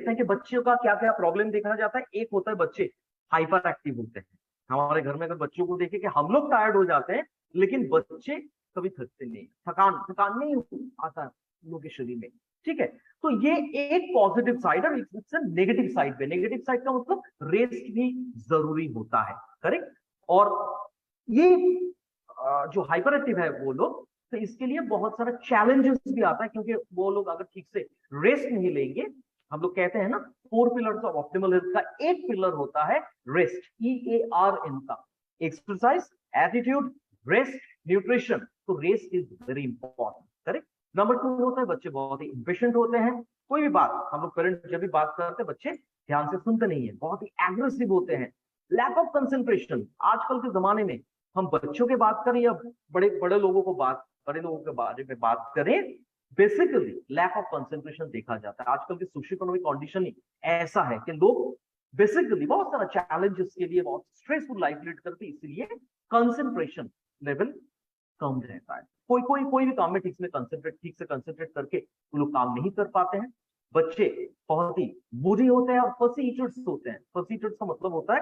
देखते हैं कि बच्चों का क्या क्या प्रॉब्लम देखा जाता है। एक होता है बच्चे हाइपर एक्टिव होते हैं। हमारे घर में अगर बच्चों को देखें कि हम लोग टायर्ड हो जाते हैं, लेकिन बच्चे कभी थकते नहीं, थकान थकान नहीं आता हम लोग के शरीर में। ठीक है, तो ये एक पॉजिटिव साइड है। एक नेगेटिव साइड पे, नेगेटिव साइड का मतलब रेस्ट भी जरूरी होता है, करेक्ट। और ये जो हाइपर एक्टिव है वो लोग, तो इसके लिए बहुत सारा चैलेंजेस भी आता है, क्योंकि वो लोग अगर ठीक से रेस्ट नहीं लेंगे, हम लोग कहते हैं ना 4 पिलर्स ऑफ ऑप्टिमल हेल्थ का एक पिलर होता है रेस्ट, EARN का, एक्सरसाइज, एटीट्यूड, रेस्ट, न्यूट्रिशन। तो rest is very important, correct. Number 2 होता है बच्चे बहुत ही इम्पेशेंट होते हैं। कोई भी बात हम लोग पेरेंट्स जब भी बात करते हैं, बच्चे ध्यान से सुनते नहीं है, बहुत ही एग्रेसिव होते हैं। लैक ऑफ कंसंट्रेशन, आजकल के जमाने में हम बच्चों की बात करें या बड़े बड़े लोगों को बड़े लोगों के बारे में बात करें, बेसिकली लैक ऑफ कंसंट्रेशन देखा जाता है। आजकल की सोशियो इकोनॉमिक कंडीशन ही ऐसा है कि लोग बेसिकली बहुत सारा चैलेंजेस के लिए बहुत स्ट्रेसफुल लाइफ लीड करते हैं, इसलिए कंसंट्रेशन लेवल कम रहता है। कोई भी काम में ठीक से कंसंट्रेट करके वो लोग काम नहीं कर पाते हैं। बच्चे बहुत ही बुरी होते हैं और फसी ईटर्स होते हैं। फसी ईटर्स का मतलब होता है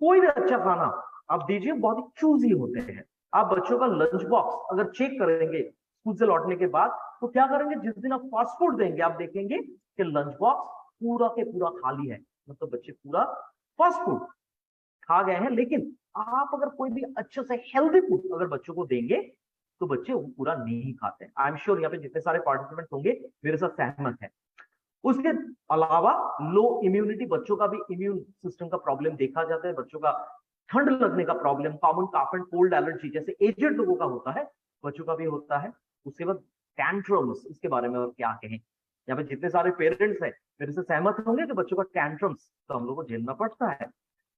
कोई भी अच्छा खाना आप दीजिए, बहुत ही चूजी होते हैं। आप बच्चों का लंच बॉक्स अगर चेक करेंगे स्कूल से लौटने के बाद, तो क्या करेंगे, जिस दिन आप फास्ट फूड देंगे आप देखेंगे कि लंच बॉक्स पूरा के पूरा खाली है, मतलब बच्चे पूरा फास्ट फूड खा गए हैं। लेकिन आप अगर कोई भी अच्छे से हेल्दी फूड अगर बच्चों को देंगे, तो बच्चे वो पूरा नहीं खाते। आई एम श्योर यहाँ पे जितने सारे पार्टिसिपेंट होंगे मेरे साथ सहमत है। उसके अलावा लो इम्यूनिटी, बच्चों का भी इम्यून सिस्टम का प्रॉब्लम देखा जाता है। बच्चों का ठंड लगने का problem, common calf and cold allergy जैसे एजेड लोगों का होता है, बच्चों का भी होता है। उसके बाद टैंट्रम्स, इसके बारे में और क्या कहें, यहाँ पे जितने सारे पेरेंट्स हैं मेरे से सहमत होंगे कि बच्चों का टैंट्रम्स तो हम लोग को झेलना पड़ता है।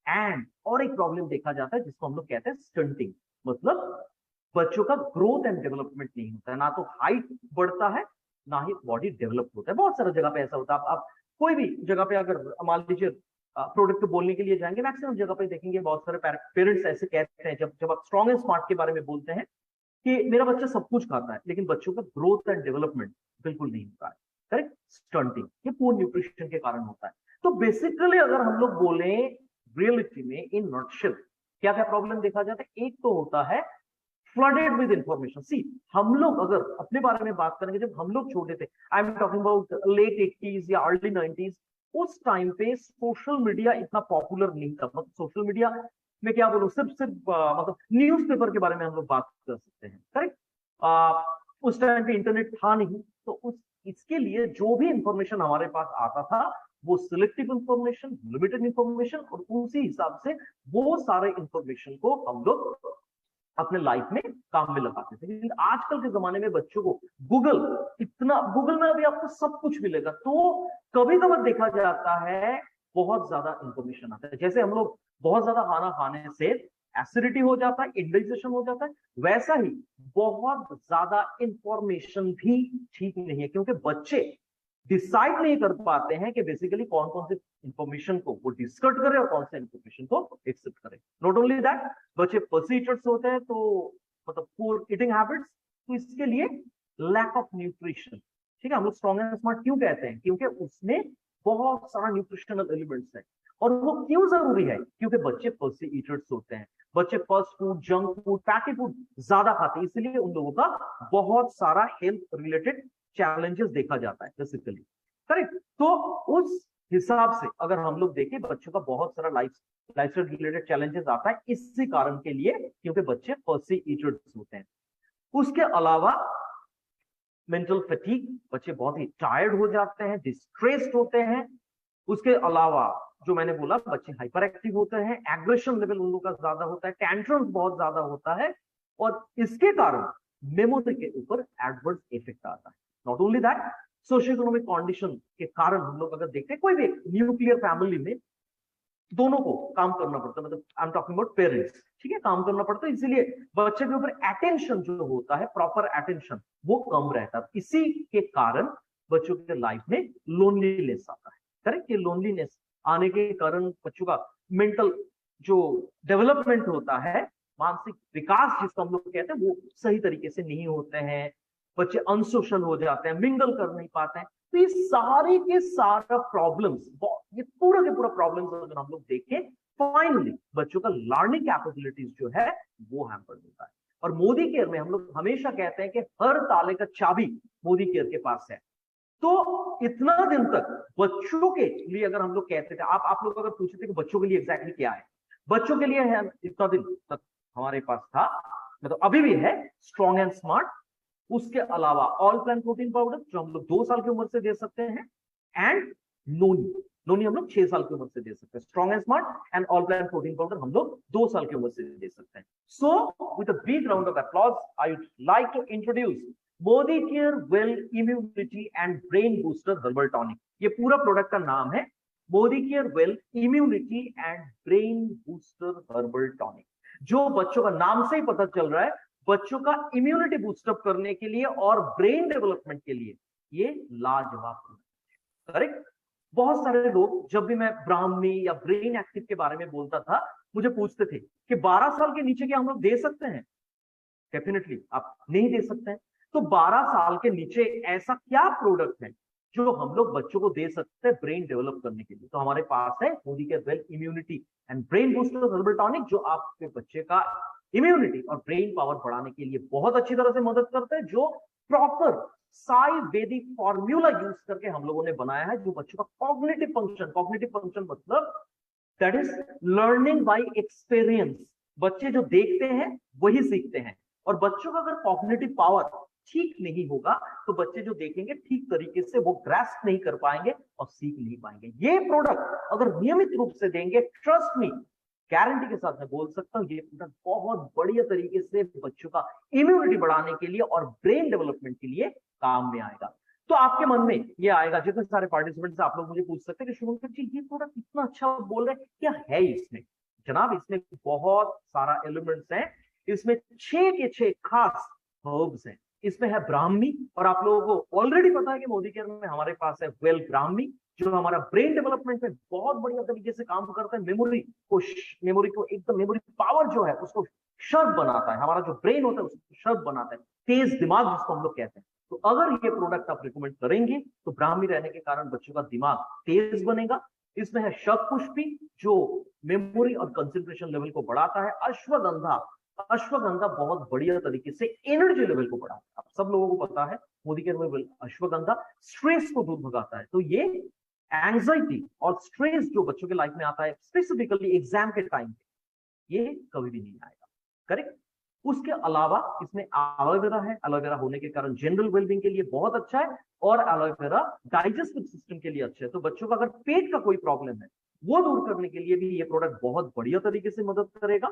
एंड और एक प्रॉब्लम देखा जाता है जिसको हम लोग कहते हैं स्टंटिंग, मतलब बच्चों का ग्रोथ एंड डेवलपमेंट नहीं होता है, ना तो हाइट बढ़ता है ना ही बॉडी डेवलप होता है। बहुत सारी जगह पे ऐसा होता है। आप कोई भी जगह पे अगर मान लीजिए प्रोडक्ट बोलने के लिए जाएंगे, मैक्सिमम जगह पे देखेंगे बहुत सारे पेरेंट्स ऐसे कहते हैं, जब आप स्ट्रॉन्ग एंड स्मार्ट के बारे में बोलते हैं कि मेरा बच्चा सब कुछ खाता है, लेकिन बच्चों का ग्रोथ एंड डेवलपमेंट बिल्कुल नहीं होता है, करेक्ट। स्टंटिंग ये पुअर न्यूट्रिशन के कारण होता है। तो बेसिकली अगर हम लोग बोले रियलिटी में इन नटशेल क्या क्या प्रॉब्लम देखा जाता है, एक तो होता है फ्लडेड विद इंफॉर्मेशन। सी, हम लोग अगर अपने बारे में बात करेंगे, जब हम लोग छोटे थे, I am talking about late 80s या अर्ली 90s, उस टाइम पे सोशल मीडिया इतना पॉपुलर नहीं था। मतलब सोशल मीडिया में क्या बोलूं, सिर्फ मतलब न्यूज़पेपर के बारे में हम लोग बात कर सकते हैं, करेक्ट। उस टाइम पे इंटरनेट था नहीं, तो इसके लिए जो भी इंफॉर्मेशन हमारे पास आता था वो सिलेक्टिव इंफॉर्मेशन, लिमिटेड इंफॉर्मेशन, और उसी हिसाब से वो सारे इंफॉर्मेशन को हम लोग अपने लाइफ में काम में लगाते थे। लेकिन आजकल के जमाने में बच्चों को गूगल में अभी आपको सब कुछ मिलेगा, तो कभी कभार देखा जाता है बहुत ज्यादा इंफॉर्मेशन आता है। जैसे हम लोग बहुत ज्यादा खाना खाने से एसिडिटी हो जाता है, इंडाइजेशन हो जाता है, वैसा ही बहुत ज्यादा इंफॉर्मेशन भी ठीक नहीं है, क्योंकि बच्चे डिसाइड नहीं कर पाते हैं कि बेसिकली कौन कौन से इंफॉर्मेशन को वो डिस्कर्ड करे और कौन से इंफॉर्मेशन को एक्सेप्ट करे। नॉट ओनली दैट, बच्चे फसी ईटर्स होते हैं, तो मतलब पुअर ईटिंग हैबिट्स, तो इसके लिए लैक ऑफ न्यूट्रिशन। ठीक है, हम लोग स्ट्रॉन्ग एंड स्मार्ट क्यों कहते हैं, क्योंकि उसमें बहुत सारा न्यूट्रिशनल एलिमेंट्स है। और वो क्यों जरूरी है, क्योंकि बच्चे फसी ईटर्स होते हैं, बच्चे fast food, junk food, packet food ज्यादा खाते हैं, इसलिए उन लोगों का बहुत सारा हेल्थ रिलेटेड चैलेंजेस देखा जाता है बेसिकली, करेक्ट। तो उस हिसाब से अगर हम लोग देखें, बच्चों का बहुत सारा लाइफस्टाइल रिलेटेड चैलेंजेस आता है इसी कारण के लिए, क्योंकि बच्चे फसी ईटर्स होते हैं। उसके अलावा मेंटल फटीग, बच्चे बहुत ही टायर्ड हो जाते हैं, डिस्ट्रेस्ड होते हैं। उसके अलावा जो मैंने बोला, बच्चे हाइपर एक्टिव होते हैं, एग्रेशन लेवल उन लोगों का ज्यादा होता है, टेंट्रम्स बहुत ज्यादा होता है, और इसके कारण मेमोरी के ऊपर एडवर्स इफेक्ट आता है। Not only that, socio economic condition के कारण हम लोग अगर देखते हैं, कोई भी न्यूक्लियर फैमिली में दोनों को काम करना पड़ता है, मतलब आई एम टॉकिंग अबाउट पेरेंट्स, ठीक है, काम करना पड़ता है, इसीलिए बच्चे के ऊपर अटेंशन जो होता है, प्रॉपर अटेंशन, वो कम रहता है। इसी के कारण बच्चों के लाइफ में लोनलीनेस आता है, करेक्ट। ये लोनलीनेस आने के कारण बच्चों का मेंटल जो डेवलपमेंट होता है, मानसिक विकास जिसको हम लोग कहते हैं, वो सही तरीके से नहीं होते हैं। बच्चे अनसोशल हो जाते हैं, मिंगल कर नहीं पाते हैं। तो ये सारे के सारा प्रॉब्लम्स, ये पूरा के पूरा प्रॉब्लम्स अगर हम लोग देखें, फाइनली बच्चों का लर्निंग कैपेबिलिटीज जो है वो हैम्पर होता है। और मोदी केयर में हम लोग हमेशा कहते हैं कि हर ताले का चाबी मोदी केयर के पास है। तो इतना दिन तक बच्चों के लिए अगर हम लोग कहते थे, आप लोग अगर पूछते थे कि बच्चों के लिए एग्जैक्टली क्या है, बच्चों के लिए है, इतना दिन तक हमारे पास था, मतलब अभी भी है, स्ट्रॉन्ग एंड स्मार्ट। उसके अलावा ऑल प्लांट प्रोटीन पाउडर जो हम लोग 2 साल की उम्र से दे सकते हैं, एंड नोनी, नोनी हम लोग 6 साल की उम्र से दे सकते हैं। Strong and smart and all plant protein powder हम लोग 2 साल की उम्र से दे सकते हैं। So with a big round of applause I would like to introduce Modi care well immunity and brain booster herbal tonic. ये पूरा प्रोडक्ट का नाम है Modi care well immunity and brain booster herbal tonic, जो बच्चों का नाम से ही पता चल रहा है, बच्चों का इम्यूनिटी बूस्टअप करने के लिए और ब्रेन डेवलपमेंट के लिए ये लाजवाब, करेक्ट। बहुत सारे लोग, जब भी मैं ब्राह्मी या ब्रेन एक्टिव के बारे में बोलता था, मुझे पूछते थे कि 12 साल के नीचे क्या हम लोग दे सकते हैं? डेफिनेटली आप नहीं दे सकते हैं। तो 12 साल के नीचे ऐसा क्या प्रोडक्ट है जो हम लोग बच्चों को दे सकते हैं ब्रेन डेवलप करने के लिए? तो हमारे पास है Modi care well immunity and brain booster herbal tonic, जो आपके बच्चे का इम्यूनिटी और ब्रेन पावर बढ़ाने के लिए बहुत अच्छी तरह से मदद करता है, जो प्रॉपर साई वैदिक फॉर्मूला यूज करके हम लोगों ने बनाया है, जो बच्चों का कॉग्निटिव फंक्शन मतलब that is learning by experience. बच्चे जो देखते हैं वही सीखते हैं, और बच्चों का अगर कॉग्निटिव पावर ठीक नहीं होगा तो बच्चे जो देखेंगे ठीक तरीके से वो ग्रास्प नहीं कर पाएंगे और सीख नहीं पाएंगे। ये प्रोडक्ट अगर नियमित रूप से देंगे, ट्रस्ट मी, गारंटी के साथ मैं बोल सकता हूं, ये प्रोडक्ट बहुत बढ़िया तरीके से बच्चों का इम्यूनिटी बढ़ाने के लिए और ब्रेन डेवलपमेंट के लिए काम में आएगा। तो आपके मन में ये आएगा, जितने सारे पार्टिसिपेंट्स आप लोग मुझे पूछ सकते हैं कि शुभंकर जी ये प्रोडक्ट इतना अच्छा बोल रहे हैं, क्या है इसमें? जनाब, इसमें बहुत सारा एलिमेंट्स हैं। इसमें 6 के 6 खास हर्ब्स हैं। इसमें है ब्राह्मी, और आप लोगों को ऑलरेडी पता है कि मोदी केयर में हमारे पास है वेल ब्राह्मी, जो हमारा ब्रेन डेवलपमेंट में बहुत बढ़िया तरीके से काम करता है। मेमोरी को एकदम, मेमोरी पावर जो है उसको शार्प बनाता है। हमारा जो ब्रेन होता है उसको शार्प बनाता है, तेज दिमाग जिसको हम लोग कहते हैं। तो अगर ये प्रोडक्ट आप रिकमेंड करेंगे तो ब्राह्मी रहने के कारण बच्चों का दिमाग तेज बनेगा। इसमें है शतपुष्पी, जो मेमोरी और कंसंट्रेशन लेवल को बढ़ाता है। अश्वगंधा बहुत बढ़िया तरीके से एनर्जी लेवल को बढ़ाता है। आप सब लोगों को पता है मोदी केयर में अश्वगंधा स्ट्रेस को दूर भगाता है। तो ये एंजाइटी और स्ट्रेस जो बच्चों के लाइफ में आता है, स्पेसिफिकली एग्जाम के टाइम पे, ये कभी भी नहीं आएगा, करेक्ट। उसके अलावा इसमें एलोवेरा है। एलोवेरा होने के कारण जनरल वेलबींग के लिए बहुत अच्छा है, और एलोवेरा डाइजेस्टिव सिस्टम के लिए अच्छा है। तो बच्चों का अगर पेट का कोई प्रॉब्लम है वो दूर करने के लिए भी ये प्रोडक्ट बहुत बढ़िया तरीके से मदद करेगा।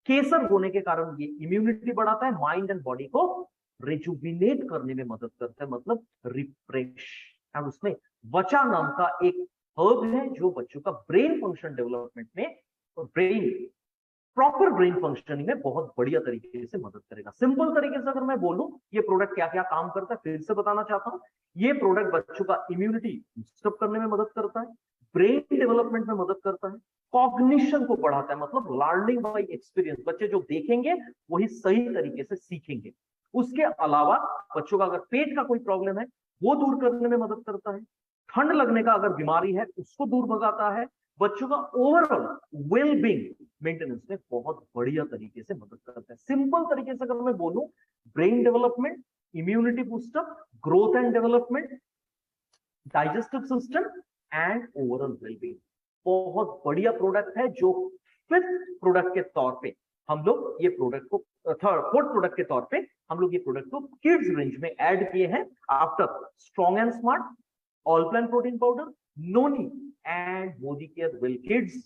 केसर होने के कारण ये इम्यूनिटी बढ़ाता है, माइंड एंड बॉडी को रिजुविनेट करने में मदद करता है, मतलब रिफ्रेश। और उसमें वचा नाम का एक हर्ब है जो बच्चों का ब्रेन फंक्शन डेवलपमेंट में और प्रॉपर ब्रेन फंक्शनिंग में बहुत बढ़िया तरीके से मदद करेगा। सिंपल तरीके से अगर मैं बोलूं ये प्रोडक्ट क्या क्या काम करता है, फिर से बताना चाहता हूं। ये प्रोडक्ट बच्चों का इम्यूनिटी बूस्टअप करने में मदद करता है, ब्रेन डेवलपमेंट में मदद करता है, कॉग्निशन को बढ़ाता है, मतलब लर्निंग बाय एक्सपीरियंस। बच्चे जो देखेंगे वही सही तरीके से सीखेंगे। उसके अलावा बच्चों का अगर पेट का कोई प्रॉब्लम है वो दूर करने में मदद करता है। ठंड लगने का अगर बीमारी है उसको दूर भगाता है। बच्चों का ओवरऑल वेलबींग मेंटेनेंस में बहुत बढ़िया तरीके से मदद करता है। सिंपल तरीके से अगर मैं बोलूं, brain development, immunity boost up, growth and development, digestive system and overall wellbeing, बहुत बढ़िया प्रोडक्ट है, जो 5th प्रोडक्ट के तौर पे हम लोग ये प्रोडक्ट को 4th प्रोडक्ट के तौर पे हम लोग ये प्रोडक्ट को किड्स रेंज में ऐड किए हैं। After strong and smart, all plant protein powder, noni and Modi care well kids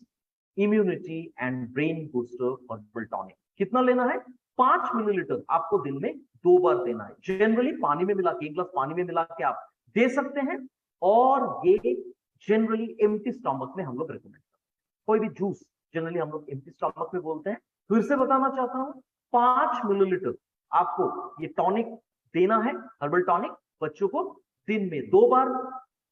immunity and brain booster herbal tonic. कितना लेना है? 5 मिलीलीटर आपको दिन में 2 बार देना है। जनरली पानी में मिला के, 1 गिलास पानी में मिला के आप दे सकते हैं, और ये जनरली एम्प्टी स्टमक में हम लोग रिकमेंड करते हैं। कोई भी जूस जनरली हम लोग एम्प्टी स्टमक में बोलते हैं। फिर से बताना चाहता हूं, 5 मिलीलीटर आपको ये टॉनिक देना है, हर्बल टॉनिक, बच्चों को दिन में 2 बार,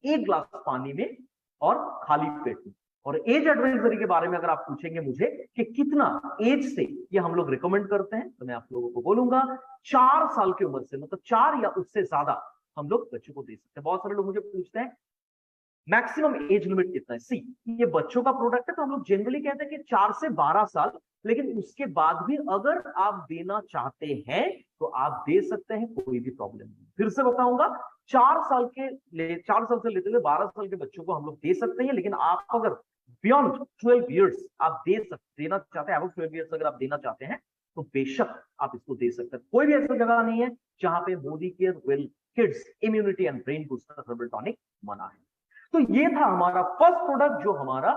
1 गिलास पानी में और खाली पेट में। और एज एडवाइजरी के बारे में अगर आप पूछेंगे मुझे कि कितना एज से ये हम लोग रिकमेंड करते हैं, तो मैं आप लोगों को बोलूंगा 4 साल की उम्र से, मतलब 4 या उससे ज्यादा हम लोग बच्चों को दे सकते हैं। बहुत सारे लोग मुझे पूछते हैं मैक्सिमम एज लिमिट कितना है। सी, ये बच्चों का प्रोडक्ट है तो हम लोग जनरली कहते हैं कि 4 से 12 साल, लेकिन उसके बाद भी अगर आप देना चाहते हैं तो आप दे सकते हैं, कोई भी प्रॉब्लम नहीं। फिर से बताऊंगा, 4 साल से लेते हुए 12 साल के बच्चों को हम लोग दे सकते हैं, लेकिन आप अगर बियॉन्ड 12 ईयर्स आप देना चाहते हैं, अबव 12 ईयर्स अगर आप देना चाहते हैं तो बेशक आप इसको दे सकते हैं। कोई भी ऐसी जगह नहीं है जहां पे Modi care well kids immunity and brain booster herbal tonic मना है। तो ये था हमारा फर्स्ट प्रोडक्ट जो हमारा